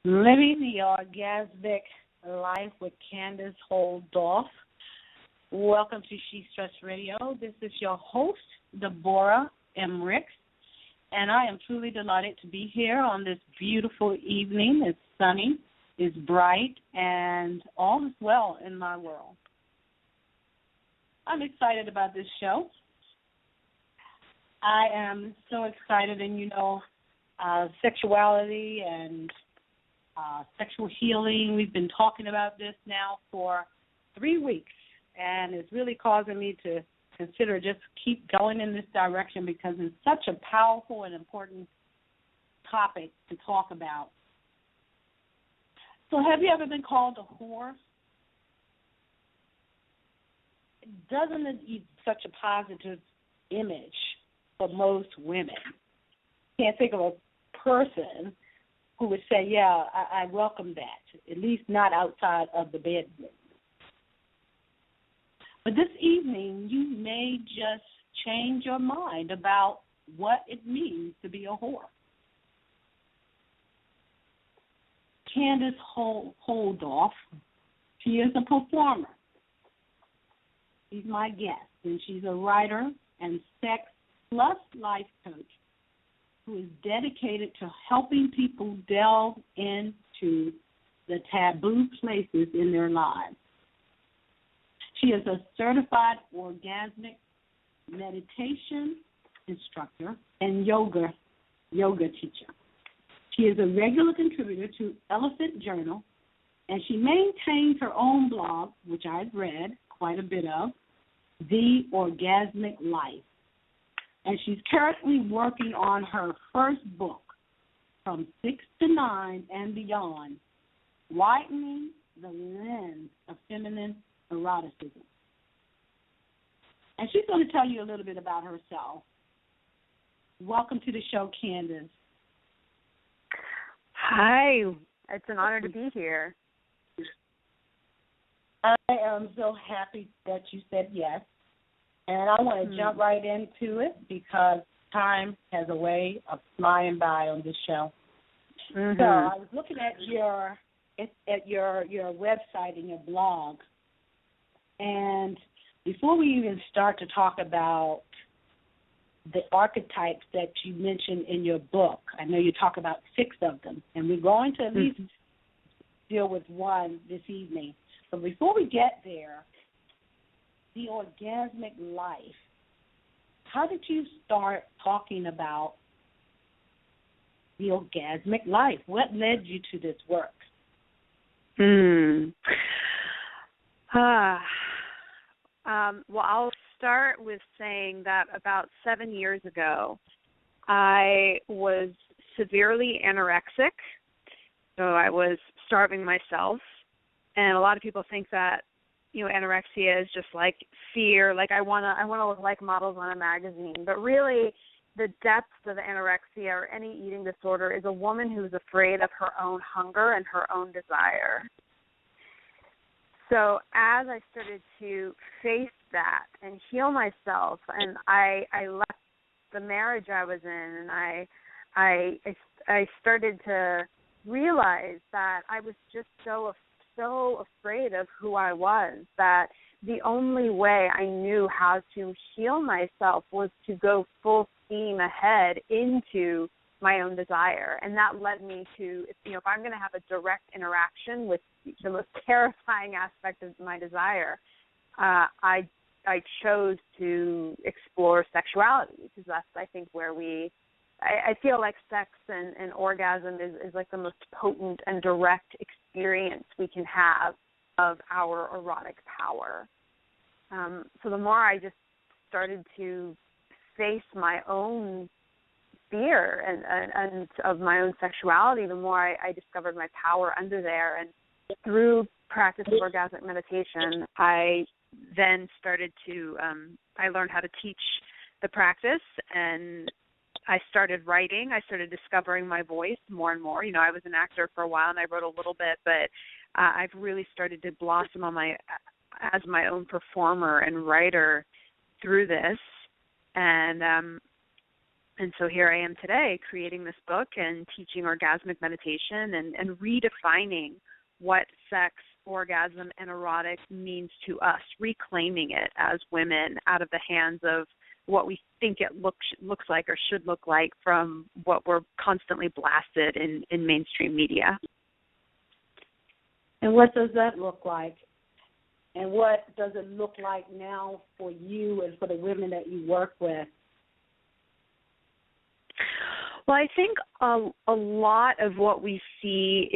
Living the Orgasmic Life with Candice Holdoff. Welcome to Struts Radio. This is your host, DeBora Emmerich, and I am truly delighted to be here on this beautiful evening. It's sunny, it's bright, and all is well in my world. I'm excited about this show. I am so excited, and sexuality and sexual healing. We've been talking about this now for 3 weeks, and it's really causing me to consider just keep going in this direction because it's such a powerful and important topic to talk about. So have you ever been called a whore? Doesn't it give such a positive image for most women? Can't think of a person who would say, yeah, I welcome that, at least not outside of the bedroom. But this evening, you may just change your mind about what it means to be a whore. Candice Holdoff, she is a performer. She's my guest, and she's a writer and sex plus life coach who is dedicated to helping people delve into the taboo places in their lives. She is a certified orgasmic meditation instructor and yoga teacher. She is a regular contributor to Elephant Journal, and she maintains her own blog, which I've read quite a bit of, The Orgasmic Life. And she's currently working on her first book, From 6 to 9 and Beyond, Widening the Lens of Feminine Eroticism. And she's going to tell you a little bit about herself. Welcome to the show, Candice. Hi. It's an honor to be here. I am so happy that you said yes. And I want to jump right into it because time has a way of flying by on this show. So I was looking at your website and your blog, and before we even start to talk about the archetypes that you mentioned in your book, I know you talk about 6 of them, and we're going to at least deal with one this evening. But before we get there, the orgasmic life, how did you start talking about the orgasmic life? What led you to this work? Well, I'll start with saying that about 7 years ago, I was severely anorexic, so I was starving myself, and a lot of people think that anorexia is just like fear, like I want to look like models on a magazine. But really, the depths of anorexia or any eating disorder is a woman who's afraid of her own hunger and her own desire. So as I started to face that and heal myself, and I left the marriage I was in, and I started to realize that I was just so afraid of who I was, that the only way I knew how to heal myself was to go full steam ahead into my own desire. And that led me to, if I'm going to have a direct interaction with the most terrifying aspect of my desire, I chose to explore sexuality, because that's, I think, where I feel like sex and orgasm is like the most potent and direct experience we can have of our erotic power. So the more I just started to face my own fear and of my own sexuality, the more I discovered my power under there. And through practice of orgasmic meditation, I then started to, I learned how to teach the practice, and I started writing. I started discovering my voice more and more. I was an actor for a while, and I wrote a little bit, but I've really started to blossom as my own performer and writer through this. And And so here I am today creating this book and teaching orgasmic meditation and redefining what sex, orgasm, and erotic means to us, reclaiming it as women out of the hands of what we think it looks like or should look like from what we're constantly blasted in mainstream media. And what does that look like? And what does it look like now for you and for the women that you work with? Well, I think a lot of what we see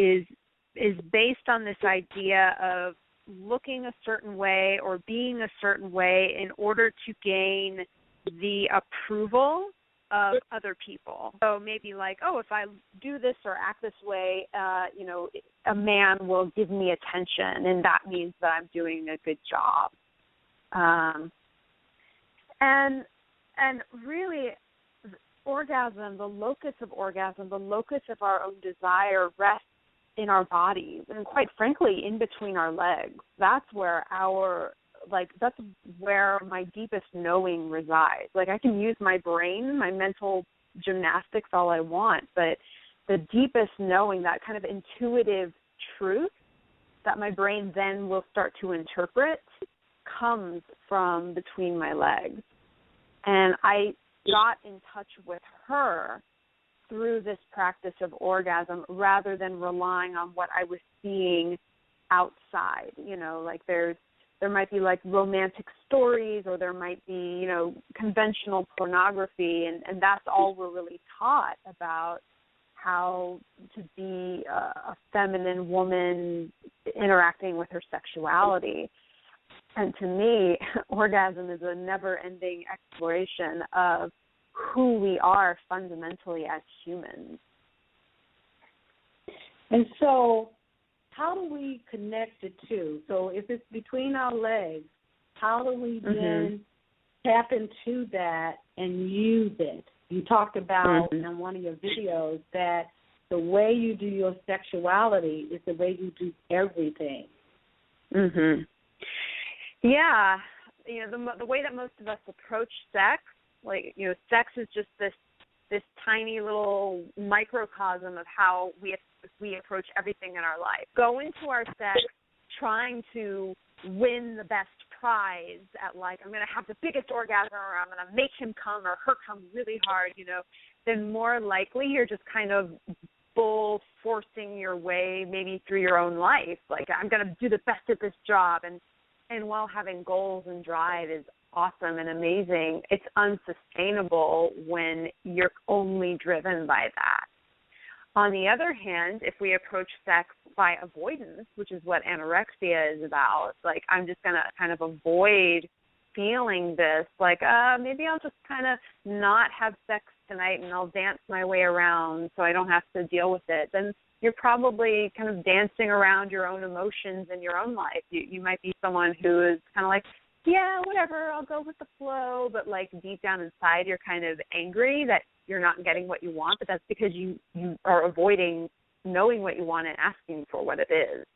is based on this idea of looking a certain way or being a certain way in order to gain the approval of other people. So maybe like, oh, if I do this or act this way, a man will give me attention, and that means that I'm doing a good job. And really, orgasm, the locus of orgasm, the locus of our own desire rests in our bodies, and quite frankly, in between our legs. That's where that's where my deepest knowing resides. Like, I can use my brain, my mental gymnastics all I want, but the deepest knowing, that kind of intuitive truth that my brain then will start to interpret, comes from between my legs. And I got in touch with her through this practice of orgasm rather than relying on what I was seeing outside. Like there might be like romantic stories, or there might be, conventional pornography, and that's all we're really taught about how to be a feminine woman interacting with her sexuality. And to me, orgasm is a never-ending exploration of who we are fundamentally as humans. And so how do we connect the two? So if it's between our legs, how do we then tap into that and use it? You talked about in one of your videos that the way you do your sexuality is the way you do everything. Yeah. The way that most of us approach sex, sex is just this tiny little microcosm of how we approach everything in our life. Go into our sex trying to win the best prize at, I'm going to have the biggest orgasm, or I'm going to make him come or her come really hard, then more likely you're just kind of bull forcing your way maybe through your own life. Like, I'm going to do the best at this job. And while having goals and drive is awesome and amazing, it's unsustainable when you're only driven by that. On the other hand, if we approach sex by avoidance, which is what anorexia is about, like, I'm just going to kind of avoid feeling this, maybe I'll just kind of not have sex tonight and I'll dance my way around so I don't have to deal with it, then you're probably kind of dancing around your own emotions in your own life. You might be someone who is kind of like, yeah, whatever, I'll go with the flow, but deep down inside you're kind of angry that you're not getting what you want, but that's because you are avoiding knowing what you want and asking for what it is.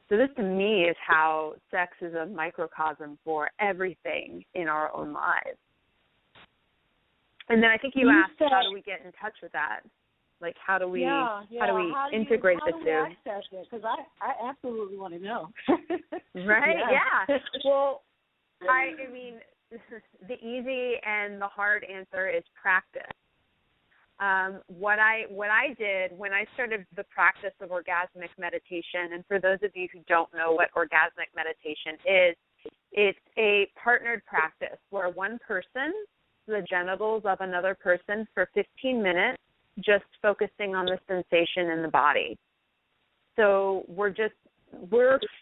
So this, to me, is how sex is a microcosm for everything in our own lives. And then I think you asked, how do we get in touch with that? Like, how do we integrate the two? How do we access it? Because I absolutely want to know. Right? Yeah. Well, I mean, the easy and the hard answer is practice. What I did when I started the practice of orgasmic meditation, and for those of you who don't know what orgasmic meditation is, it's a partnered practice where one person, the genitals of another person for 15 minutes, just focusing on the sensation in the body. So we're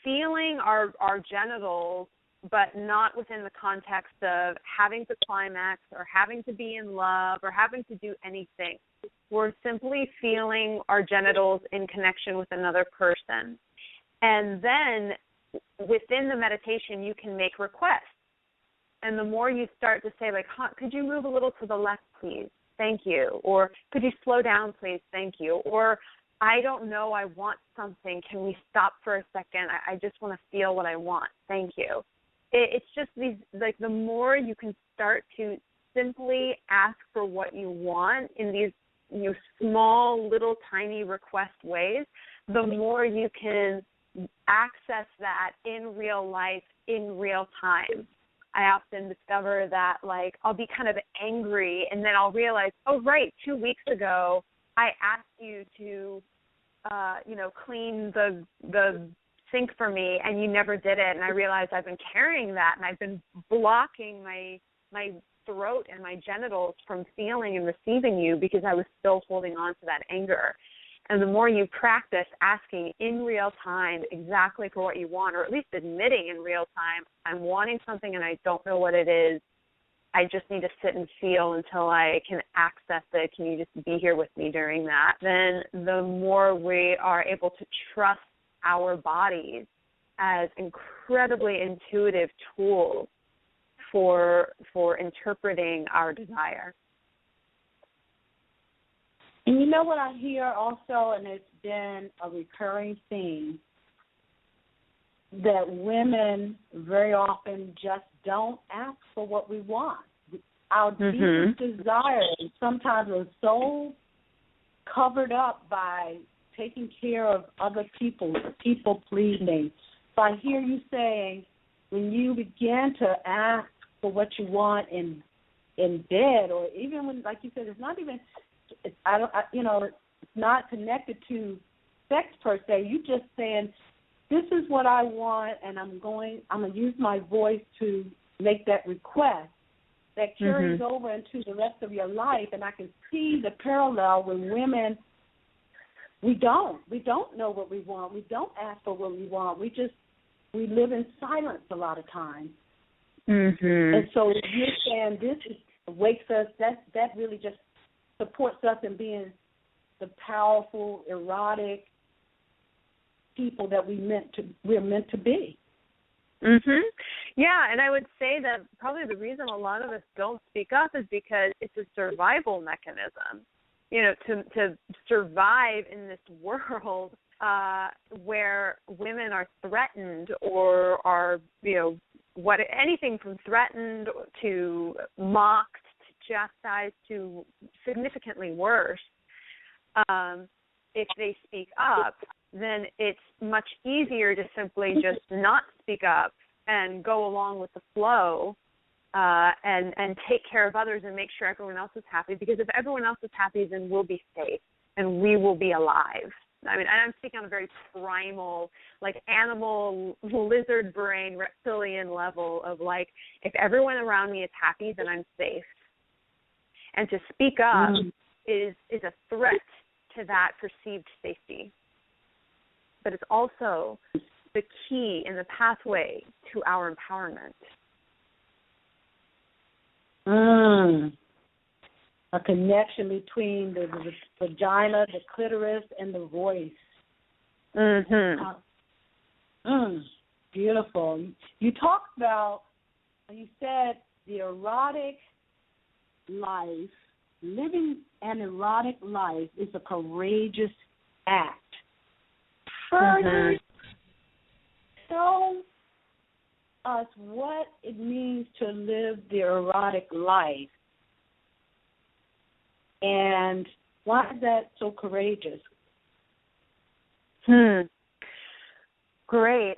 feeling our genitals, but not within the context of having to climax or having to be in love or having to do anything. We're simply feeling our genitals in connection with another person. And then within the meditation, you can make requests. And the more you start to say, could you move a little to the left, please? Thank you. Or could you slow down, please? Thank you. Or I don't know, I want something. Can we stop for a second? I just want to feel what I want. Thank you. it's just these, like, the more you can start to simply ask for what you want in these, you know, small, little, tiny request ways, the more you can access that in real life, in real time. I often discover that, like, I'll be kind of angry, and then I'll realize, oh, right, 2 weeks ago, I asked you to, clean the sink for me, and you never did it, and I realized I've been carrying that, and I've been blocking my throat and my genitals from feeling and receiving you because I was still holding on to that anger. And the more you practice asking in real time exactly for what you want, or at least admitting in real time, I'm wanting something and I don't know what it is, I just need to sit and feel until I can access it. Can you just be here with me during that? Then the more we are able to trust our bodies as incredibly intuitive tools for interpreting our desire. And you know what I hear also, and it's been a recurring theme, that women very often just don't ask for what we want. Our deepest desires sometimes are so covered up by taking care of other people pleasing. So I hear you saying, when you begin to ask for what you want in bed, or even when, like you said, it's not even, it's not connected to sex per se. You just saying, this is what I want, and I'm going to use my voice to make that request. That carries over into the rest of your life, and I can see the parallel when women, we don't know what we want. We don't ask for what we want. We live in silence a lot of times. And so if you're saying this wakes us, that really just supports us in being the powerful, erotic people that we're meant to be. Yeah, and I would say that probably the reason a lot of us don't speak up is because it's a survival mechanism. You know, to survive in this world where women are threatened or are, anything from threatened to mocked to chastised to significantly worse. If they speak up, then it's much easier to simply just not speak up and go along with the flow and take care of others and make sure everyone else is happy. Because if everyone else is happy, then we'll be safe and we will be alive. I mean, I'm speaking on a very primal, like animal, lizard brain, reptilian level of like, if everyone around me is happy, then I'm safe. And to speak up is a threat to that perceived safety. But it's also the key in the pathway to our empowerment. A connection between the vagina, the clitoris, and the voice. Beautiful. You talked about, you said the erotic life, living an erotic life is a courageous act. Further, show us what it means to live the erotic life. And why is that so courageous? Great.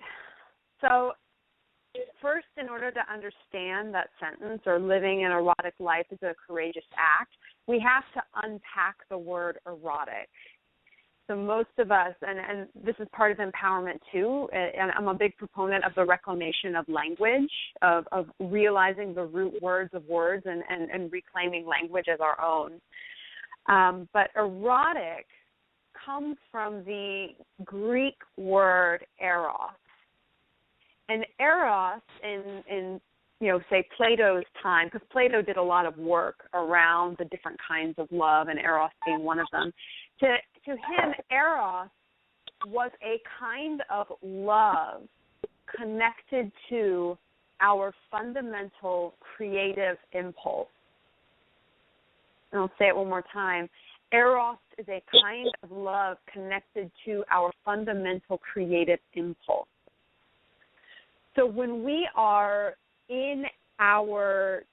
So first, in order to understand that sentence, or living an erotic life is a courageous act, we have to unpack the word erotic. So most of us, and this is part of empowerment too, and I'm a big proponent of the reclamation of language, of realizing the root words of words and reclaiming language as our own. But erotic comes from the Greek word eros. And eros in say Plato's time, because Plato did a lot of work around the different kinds of love, and eros being one of them. To him, eros was a kind of love connected to our fundamental creative impulse. And I'll say it one more time. Eros is a kind of love connected to our fundamental creative impulse. So when we are in our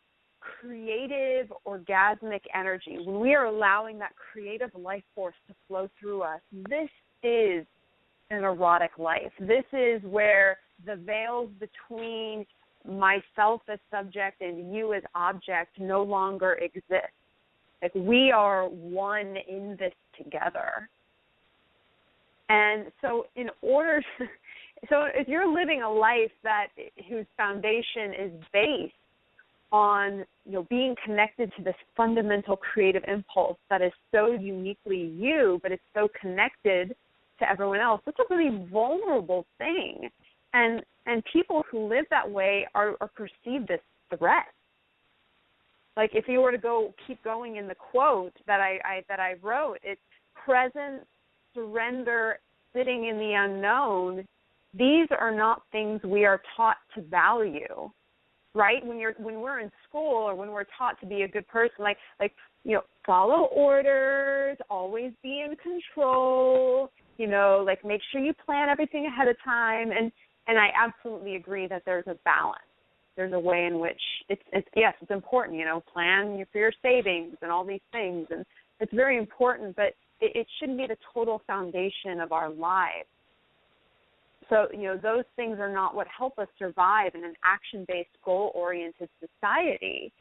creative, orgasmic energy, when we are allowing that creative life force to flow through us, this is an erotic life. This is where the veils between myself as subject and you as object no longer exist. Like, we are one in this together. And so so if you're living a life whose foundation is based on, being connected to this fundamental creative impulse that is so uniquely you, but it's so connected to everyone else, it's a really vulnerable thing. And people who live that way are perceived as threats. Like, if you were to keep going in the quote that I wrote, it's presence, surrender, sitting in the unknown. These are not things we are taught to value, right? When we're in school, or when we're taught to be a good person, like follow orders, always be in control, like make sure you plan everything ahead of time. And I absolutely agree that there's a balance. There's a way in which it's important, plan for your savings and all these things, and it's very important, but it shouldn't be the total foundation of our lives. So, those things are not what help us survive in an action-based, goal-oriented society.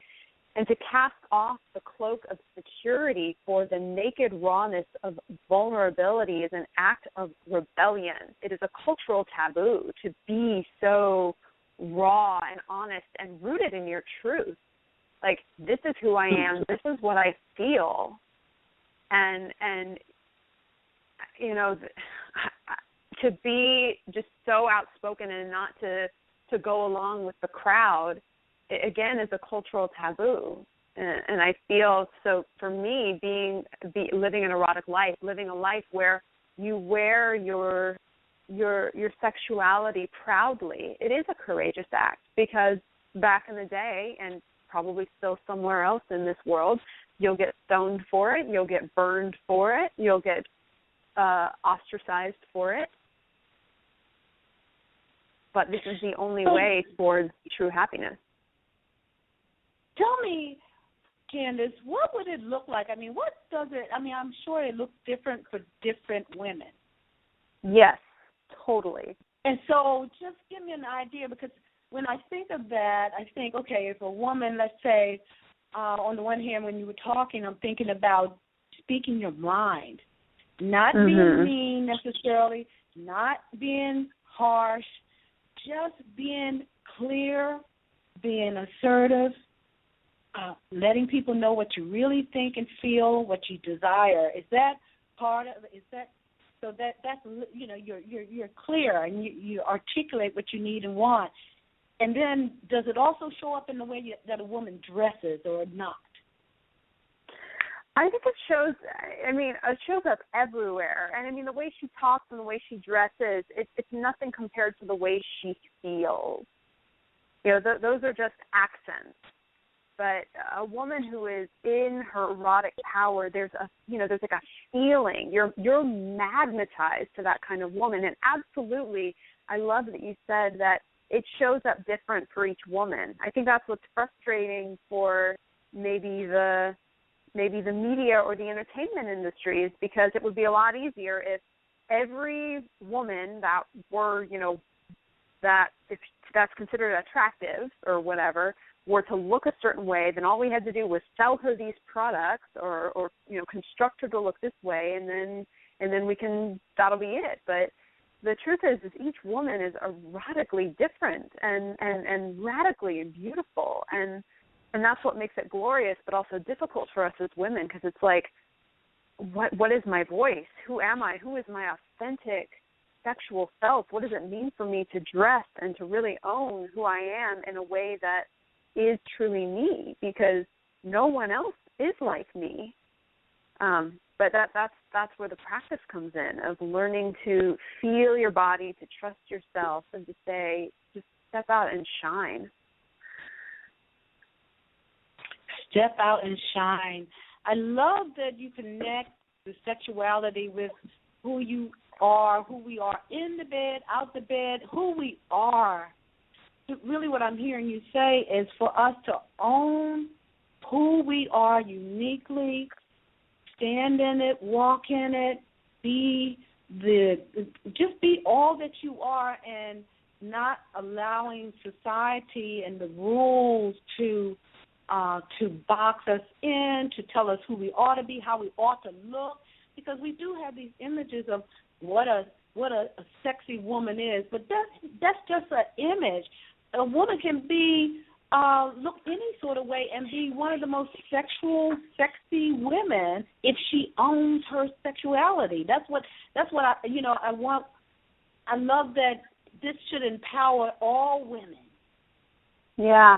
And to cast off the cloak of security for the naked rawness of vulnerability is an act of rebellion. It is a cultural taboo to be so raw and honest and rooted in your truth. Like, this is who I am. This is what I feel. And to be just so outspoken and not to go along with the crowd, again, is a cultural taboo. And I feel, so for me, living an erotic life, living a life where you wear your sexuality proudly, it is a courageous act, because back in the day, and probably still somewhere else in this world, you'll get stoned for it, you'll get burned for it, you'll get ostracized for it. But this is the only way towards true happiness. Tell me, Candice, what would it look like? I'm sure it looks different for different women. Yes, totally. And so just give me an idea, because when I think of that, I think, okay, if a woman, let's say, on the one hand, when you were talking, I'm thinking about speaking your mind, not being mean necessarily, not being harsh, just being clear, being assertive, letting people know what you really think and feel, what you desire. Is that part of? Is that so? That's you're clear and you articulate what you need and want. And then, does it also show up in the way that a woman dresses or not? I think it shows up everywhere. And, the way she talks and the way she dresses, it's nothing compared to the way she feels. Those are just accents. But a woman who is in her erotic power, there's like a feeling. You're magnetized to that kind of woman. And absolutely, I love that you said that it shows up different for each woman. I think that's what's frustrating for maybe the media or the entertainment industry, is because it would be a lot easier if every woman that were, that if that's considered attractive or whatever, were to look a certain way, then all we had to do was sell her these products or construct her to look this way, and then that'll be it. But the truth is each woman is radically different and radically beautiful, and that's what makes it glorious, but also difficult for us as women, because it's like, what is my voice? Who am I? Who is my authentic sexual self? What does it mean for me to dress and to really own who I am in a way that is truly me? Because no one else is like me. But that's where the practice comes in, of learning to feel your body, to trust yourself, and to say, just step out and shine. Step out and shine. I love that you connect the sexuality with who you are, who we are in the bed, out the bed, who we are really what I'm hearing you say is for us to own who we are uniquely, stand in it, walk in it, just be all that you are, and not allowing society and the rules to box us in, to tell us who we ought to be, how we ought to look, because we do have these images of what a sexy woman is, but that's just an image. A woman can be look any sort of way and be one of the most sexual, sexy women if she owns her sexuality. That's what I want. I love that this should empower all women. Yeah,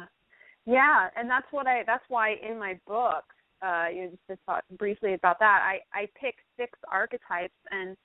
and that's why in my book, just to talk briefly about that, I picked 6 archetypes, and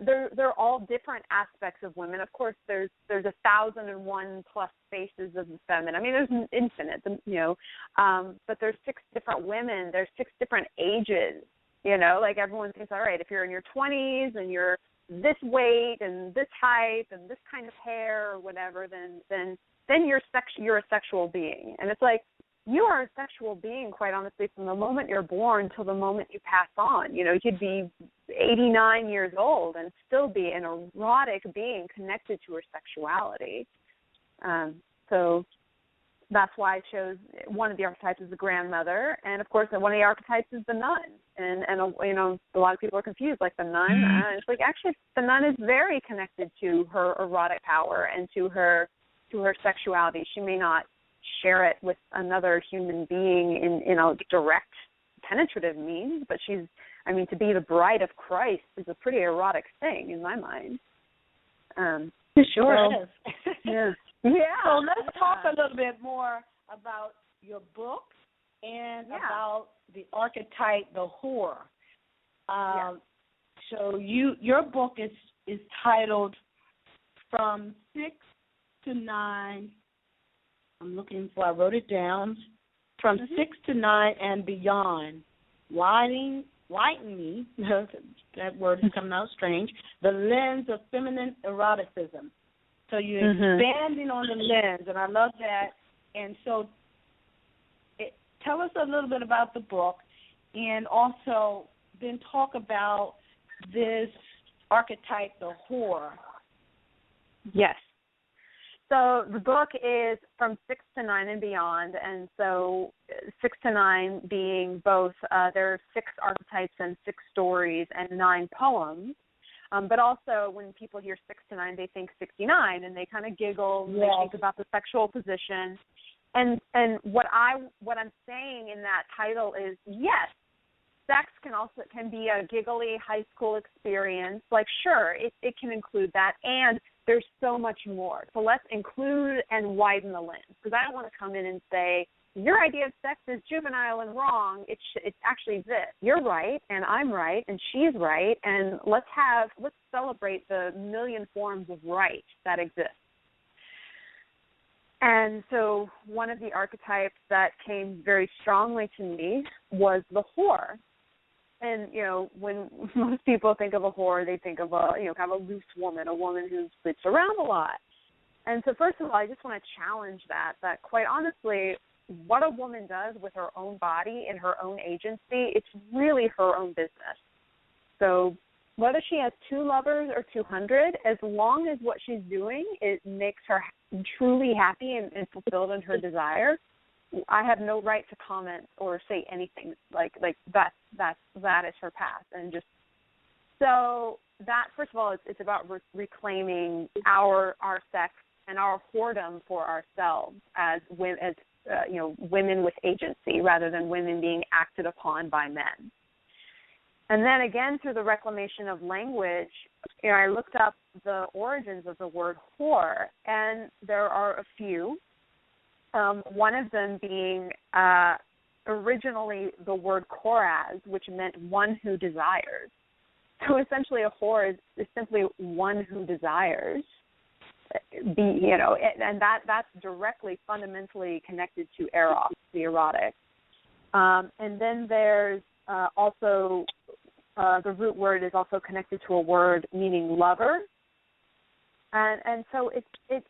they're all different aspects of women. Of course, there's 1,001 plus faces of the feminine. I mean, there's infinite, but there's 6 different women. There's 6 different ages. Like everyone thinks, all right, if you're in your 20s and you're this weight and this height and this kind of hair or whatever, then you're a sexual being. And it's like, you are a sexual being, quite honestly, from the moment you're born till the moment you pass on. You could be 89 years old and still be an erotic being connected to her sexuality. So that's why I chose one of the archetypes is the grandmother, and of course one of the archetypes is the nun. And a lot of people are confused, like the nun. It's like, actually, the nun is very connected to her erotic power and to her sexuality. She may not share it with another human being in a direct, penetrative means, but to be the bride of Christ is a pretty erotic thing in my mind. Sure is. Yeah. So let's talk a little bit more about your book and about the archetype, the whore. So your book is titled From 6 to 9. I wrote it down. From 6 to 9 and beyond. Lightening, that word is coming out strange, the lens of feminine eroticism. So you're expanding on the lens, and I love that. And so tell us a little bit about the book, and also then talk about this archetype, the whore. Yes. So the book is from 6 to 9 and beyond, and so 6 to 9 being both, there are 6 archetypes and 6 stories and 9 poems, but also when people hear 6 to 9, they think 69, and they kind of giggle, and they think about the sexual position. And what I'm saying in that title is, yes, sex can be a giggly high school experience. Like, sure, it can include that, and there's so much more. So let's include and widen the lens, because I don't want to come in and say, your idea of sex is juvenile and wrong. It's actually this. You're right, and I'm right, and she's right, and let's celebrate the million forms of right that exist. And so one of the archetypes that came very strongly to me was the whore. And, when most people think of a whore, they think of kind of a loose woman, a woman who sleeps around a lot. And so first of all, I just want to challenge that quite honestly, what a woman does with her own body and her own agency, it's really her own business. So whether she has 2 lovers or 200, as long as what she's doing, it makes her truly happy and fulfilled in her desire, I have no right to comment or say anything like that is her path. And just so that, first of all, it's about reclaiming our sex and our whoredom for ourselves as women with agency, rather than women being acted upon by men. And then again, through the reclamation of language, I looked up the origins of the word whore, and there are a few. One of them being originally the word choraz, which meant one who desires. So essentially a whore is simply one who desires. And that's directly, fundamentally connected to eros, the erotic. And then there's also the root word is also connected to a word meaning lover. And so it's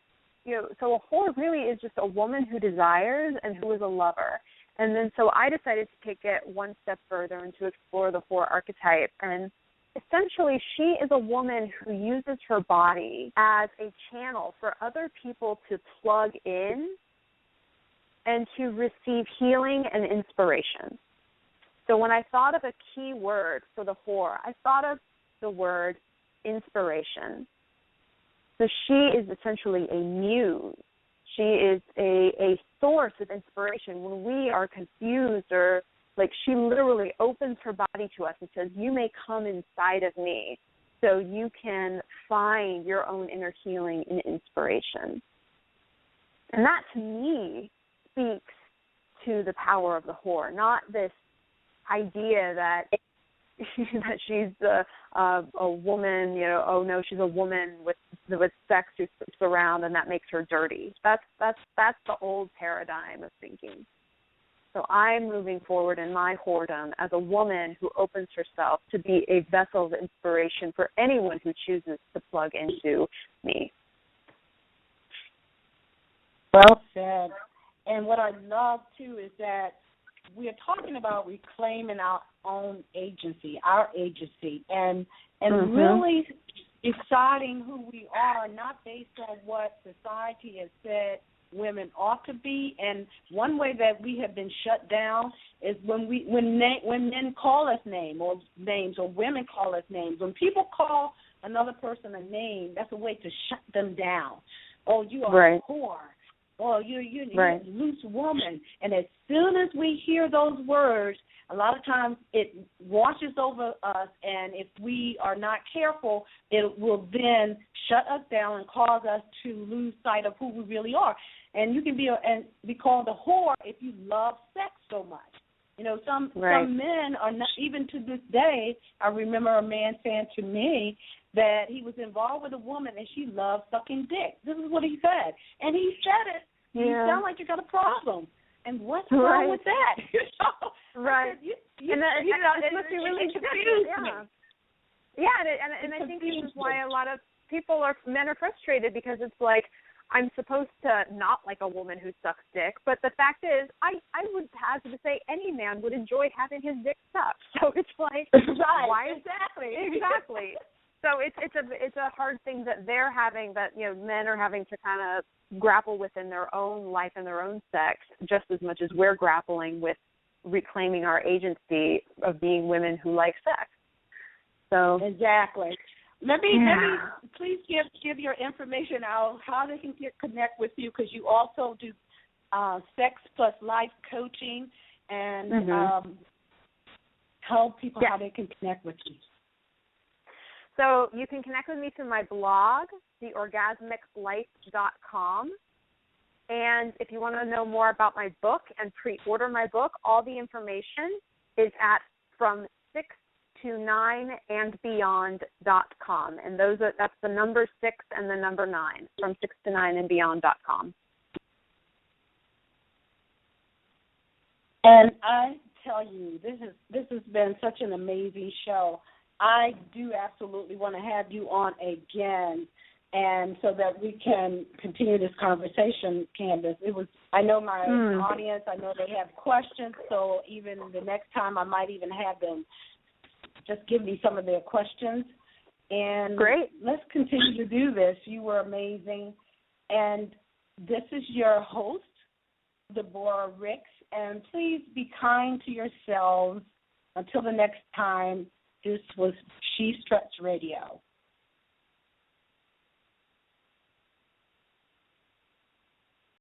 so a whore really is just a woman who desires and who is a lover. And then so I decided to take it one step further and to explore the whore archetype. And essentially, she is a woman who uses her body as a channel for other people to plug in and to receive healing and inspiration. So when I thought of a key word for the whore, I thought of the word inspiration. So she is essentially a muse. She is a source of inspiration. When we are confused or like she literally opens her body to us and says, you may come inside of me so you can find your own inner healing and inspiration. And that to me speaks to the power of the whore, not this idea that that she's a woman, oh no, she's a woman with sex who slips around and that makes her dirty. That's the old paradigm of thinking. So I'm moving forward in my whoredom as a woman who opens herself to be a vessel of inspiration for anyone who chooses to plug into me. Well said. And what I love, too, is that we are talking about reclaiming our own agency, and really deciding who we are, not based on what society has said women ought to be. And one way that we have been shut down is when men call us names or women call us names. When people call another person a name, that's a way to shut them down. Oh, you are a whore. Oh, you're a loose woman. And as soon as we hear those words, a lot of times it washes over us, and if we are not careful, it will then shut us down and cause us to lose sight of who we really are. And you can be called a whore if you love sex so much. Some men are not, even to this day, I remember a man saying to me that he was involved with a woman and she loved sucking dick. This is what he said. And he said it. Yeah. You sound like you got a problem. And what's wrong with that? Right. It must be really confused me. Yeah, and I think this is why a lot of men are frustrated, because it's like, I'm supposed to not like a woman who sucks dick, but the fact is, I would hazard to say any man would enjoy having his dick sucked. So it's like, why exactly? So it's a hard thing that they're having, that men are having to kind of grapple with in their own life and their own sex, just as much as we're grappling with reclaiming our agency of being women who like sex. So exactly. Let me please give your information out, how they can connect with you, because you also do sex plus life coaching and tell people how they can connect with you. So you can connect with me through my blog, theorgasmiclife.com. And if you want to know more about my book and pre-order my book, all the information is at from6to9andbeyond.com. And that's the number 6 and the number 9, from6to9andbeyond.com. And I tell you, this has been such an amazing show. I do absolutely want to have you on again, and so that we can continue this conversation, Candice. I know my audience, I know they have questions, so even the next time I might even have them just give me some of their questions. And great. Let's continue to do this. You were amazing. And this is your host, DeBora Ricks, and please be kind to yourselves. Until the next time, this was She Struts Radio.